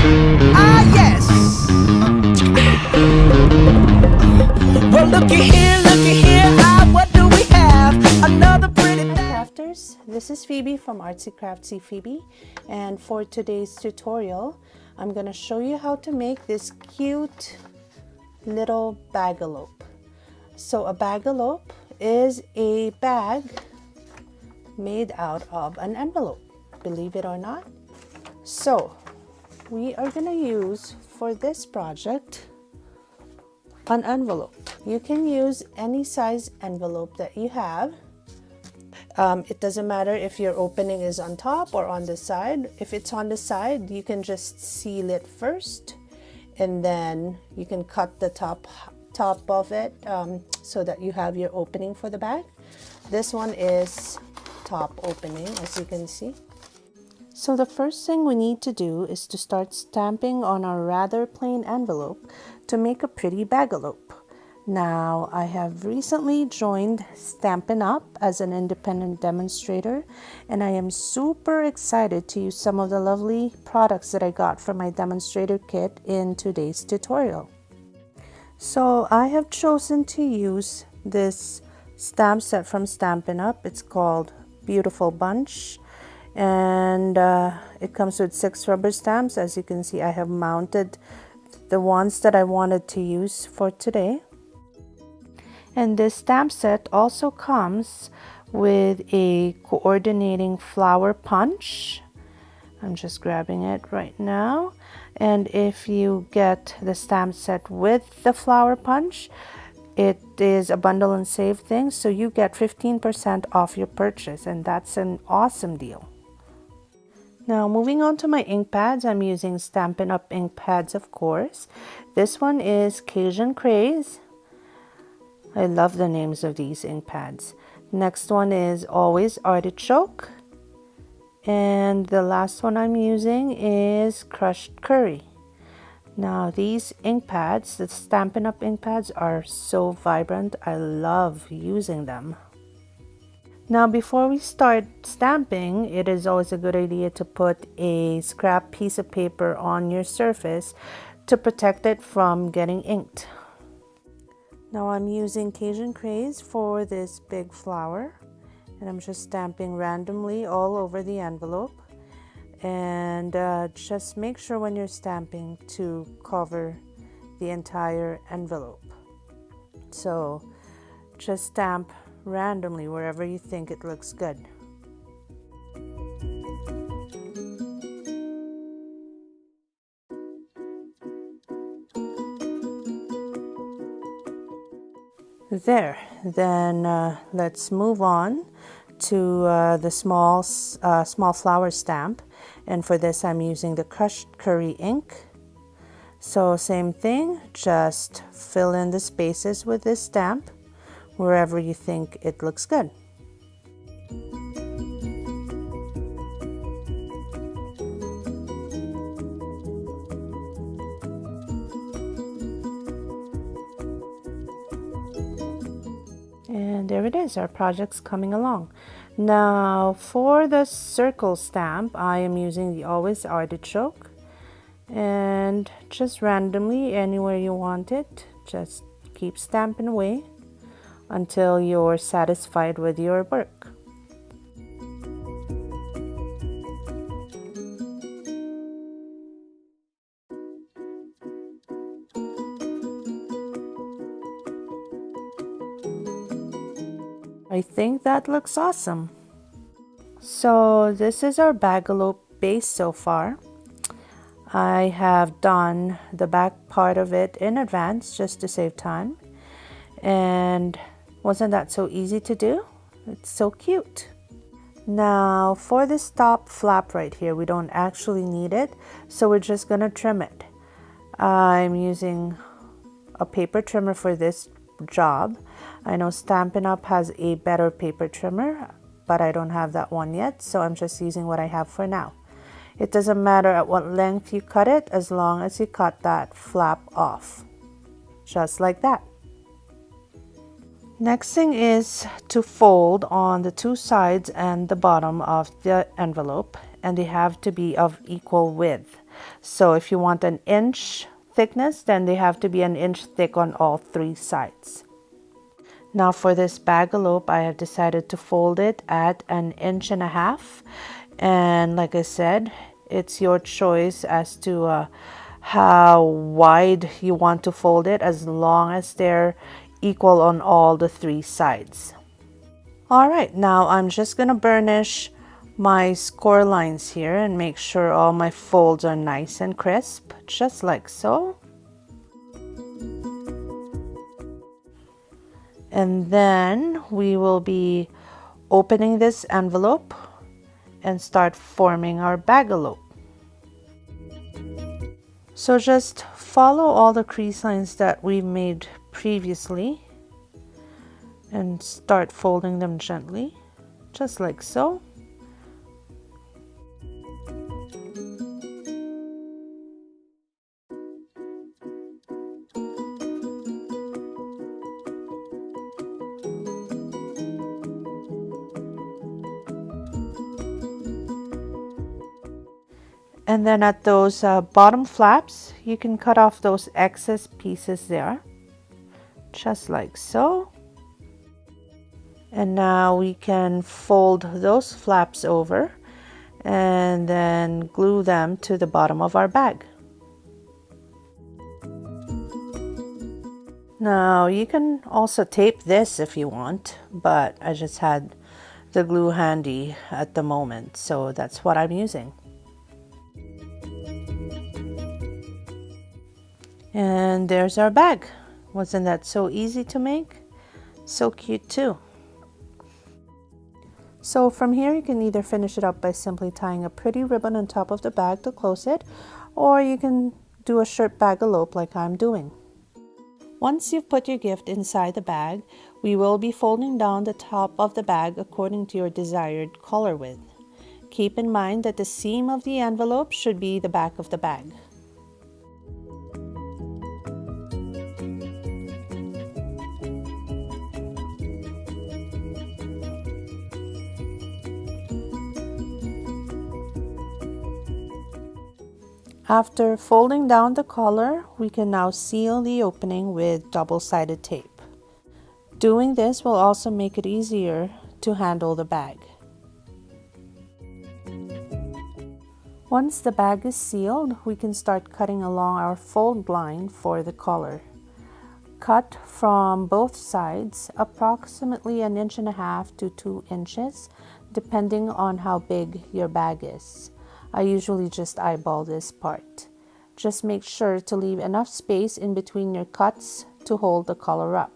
Ah, yes. Well, looky here, ah, what do we have? Another pretty. Hi crafters, this is Phoebe from Artsy Craftsy Phoebe, and for today's tutorial I'm going to show you how to make this cute little bagalope. So a bagalope is a bag made out of an envelope, believe it or not. So we are going to use for this project an envelope. You can use any size envelope that you have. It doesn't matter if your opening is on top or on the side. If it's on the side, you can just seal it first, and then you can cut the top of it so that you have your opening for the bag. This one is top opening, as you can see. So the first thing we need to do is to start stamping on our rather plain envelope to make a pretty bagalope. Now, I have recently joined Stampin' Up as an independent demonstrator, and I am super excited to use some of the lovely products that I got from my demonstrator kit in today's tutorial. So I have chosen to use this stamp set from Stampin' Up. It's called Beautiful Bunch, and it comes with 6 rubber stamps. As you can see, I have mounted the ones that I wanted to use for today. And this stamp set also comes with a coordinating flower punch. I'm just grabbing it right now. And if you get the stamp set with the flower punch, it is a bundle and save thing, so you get 15% off your purchase, and that's an awesome deal. Now, moving on to my ink pads, I'm using Stampin' Up ink pads, of course. This one is Cajun Craze. I love the names of these ink pads. Next one is Always Artichoke. And the last one I'm using is Crushed Curry. Now, these ink pads, the Stampin' Up ink pads, are so vibrant. I love using them. Now, before we start stamping, it is always a good idea to put a scrap piece of paper on your surface to protect it from getting inked. Now I'm using Cajun Craze for this big flower, and I'm just stamping randomly all over the envelope. And just make sure when you're stamping to cover the entire envelope. So just stamp randomly wherever you think it looks good. There, then let's move on to the small flower stamp, and for this I'm using the Crushed Curry ink. So same thing, just fill in the spaces with this stamp wherever you think it looks good. And there it is, our project's coming along. Now for the circle stamp, I am using the Always Artichoke, and just randomly anywhere you want it, just keep stamping away until you're satisfied with your work. I think that looks awesome. So this is our Bagalope base so far. I have done the back part of it in advance just to save time. And wasn't that so easy to do? It's so cute. Now for this top flap right here, we don't actually need it, so we're just gonna trim it. I'm using a paper trimmer for this job. I know Stampin' Up has a better paper trimmer, but I don't have that one yet, so I'm just using what I have for now. It doesn't matter at what length you cut it, as long as you cut that flap off, just like that. Next thing is to fold on the 2 sides and the bottom of the envelope, and they have to be of equal width. So if you want an inch thickness, then they have to be an inch thick on all 3 sides. Now for this Bagalope, I have decided to fold it at 1.5 inches. And like I said, it's your choice as to how wide you want to fold it, as long as they're equal on all the 3 sides. All right, now I'm just gonna burnish my score lines here and make sure all my folds are nice and crisp, just like so. And then we will be opening this envelope and start forming our Bagalope. So just follow all the crease lines that we made previously and start folding them gently, just like so. And then at those bottom flaps, you can cut off those excess pieces there, just like so. And now we can fold those flaps over and then glue them to the bottom of our bag. Now you can also tape this if you want, but I just had the glue handy at the moment, so that's what I'm using. And there's our bag. Wasn't that so easy to make? So cute too. So from here, you can either finish it up by simply tying a pretty ribbon on top of the bag to close it, or you can do a shirt Bagalope like I'm doing. Once you've put your gift inside the bag, we will be folding down the top of the bag according to your desired collar width. Keep in mind that the seam of the envelope should be the back of the bag. After folding down the collar, we can now seal the opening with double-sided tape. Doing this will also make it easier to handle the bag. Once the bag is sealed, we can start cutting along our fold line for the collar. Cut from both sides approximately 1.5 inches to 2 inches, depending on how big your bag is. I usually just eyeball this part. Just make sure to leave enough space in between your cuts to hold the collar up.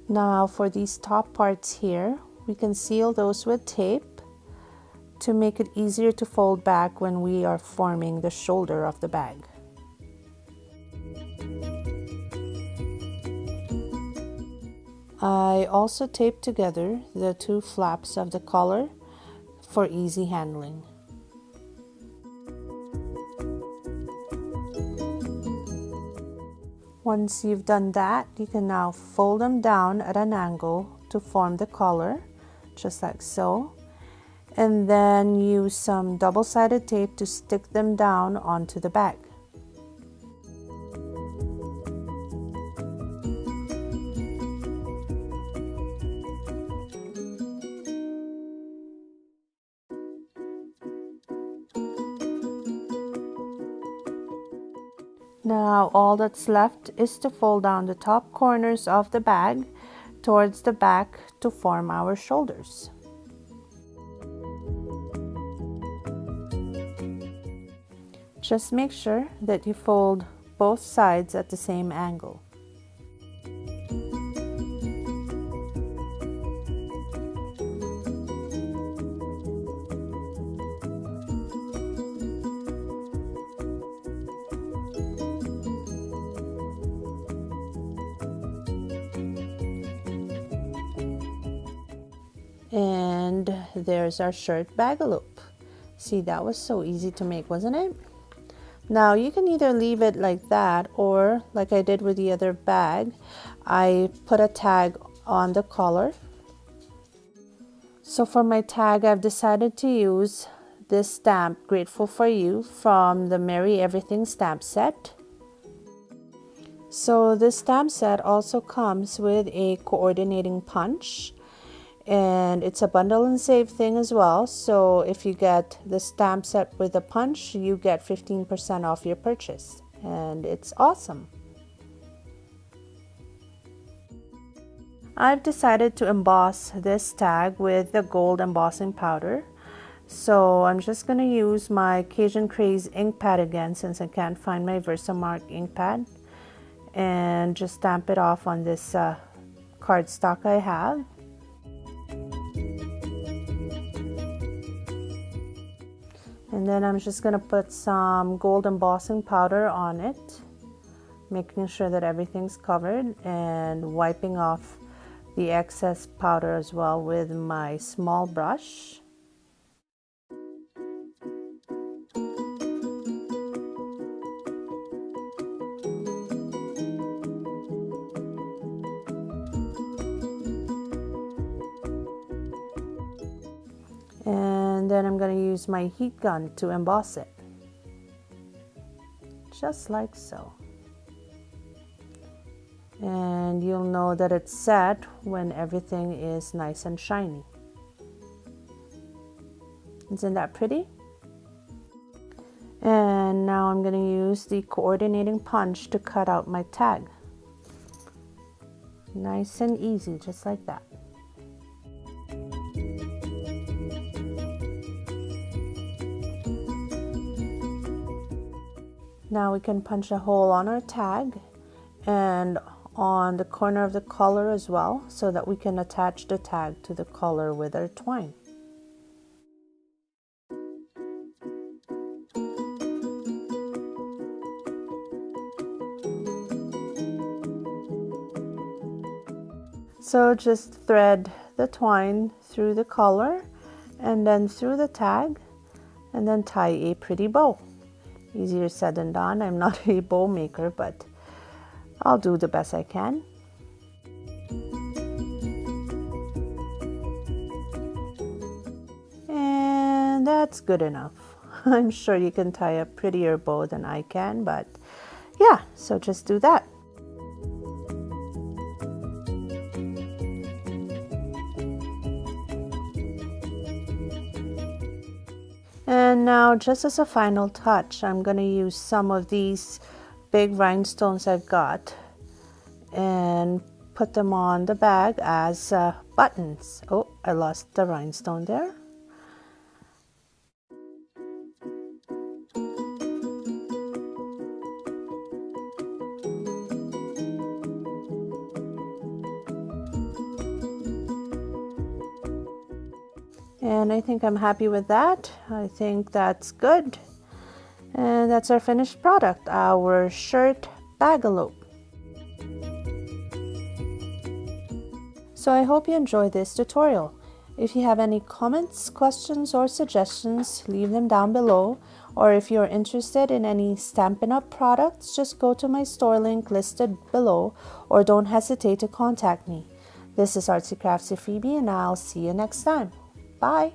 Now for these top parts here, we can seal those with tape to make it easier to fold back when we are forming the shoulder of the bag. I also taped together the 2 flaps of the collar for easy handling. Once you've done that, you can now fold them down at an angle to form the collar, just like so, and then use some double-sided tape to stick them down onto the bag. Now all that's left is to fold down the top corners of the bag towards the back to form our shoulders. Just make sure that you fold both sides at the same angle. And there's our shirt Bagalope. See, that was so easy to make, wasn't it? Now you can either leave it like that, or like I did with the other bag, I put a tag on the collar So for my tag, I've decided to use this stamp, Grateful for You, from the Merry Everything stamp set. So this stamp set also comes with a coordinating punch, and it's a bundle and save thing as well. So if you get the stamp set with a punch, you get 15% off your purchase, and it's awesome. I've decided to emboss this tag with the gold embossing powder. So I'm just going to use my Cajun Craze ink pad again, since I can't find my Versamark ink pad, and just stamp it off on this cardstock I have. And then I'm just going to put some gold embossing powder on it, making sure that everything's covered, and wiping off the excess powder as well with my small brush. And then I'm going to use my heat gun to emboss it, just like so. And you'll know that it's set when everything is nice and shiny. Isn't that pretty? And now I'm going to use the coordinating punch to cut out my tag. Nice and easy, just like that. Now we can punch a hole on our tag and on the corner of the collar as well, so that we can attach the tag to the collar with our twine. So just thread the twine through the collar and then through the tag, and then tie a pretty bow. Easier said than done. I'm not a bow maker, but I'll do the best I can. And that's good enough. I'm sure you can tie a prettier bow than I can, but yeah, so just do that. And now, just as a final touch, I'm going to use some of these big rhinestones I've got and put them on the bag as buttons. Oh, I lost the rhinestone there. And I think I'm happy with that. I think that's good. And that's our finished product, our shirt Bagalope. So I hope you enjoyed this tutorial. If you have any comments, questions, or suggestions, leave them down below. Or if you're interested in any Stampin' Up! Products, just go to my store link listed below, or don't hesitate to contact me. This is Artsy Craftsy Phoebe, and I'll see you next time. Bye!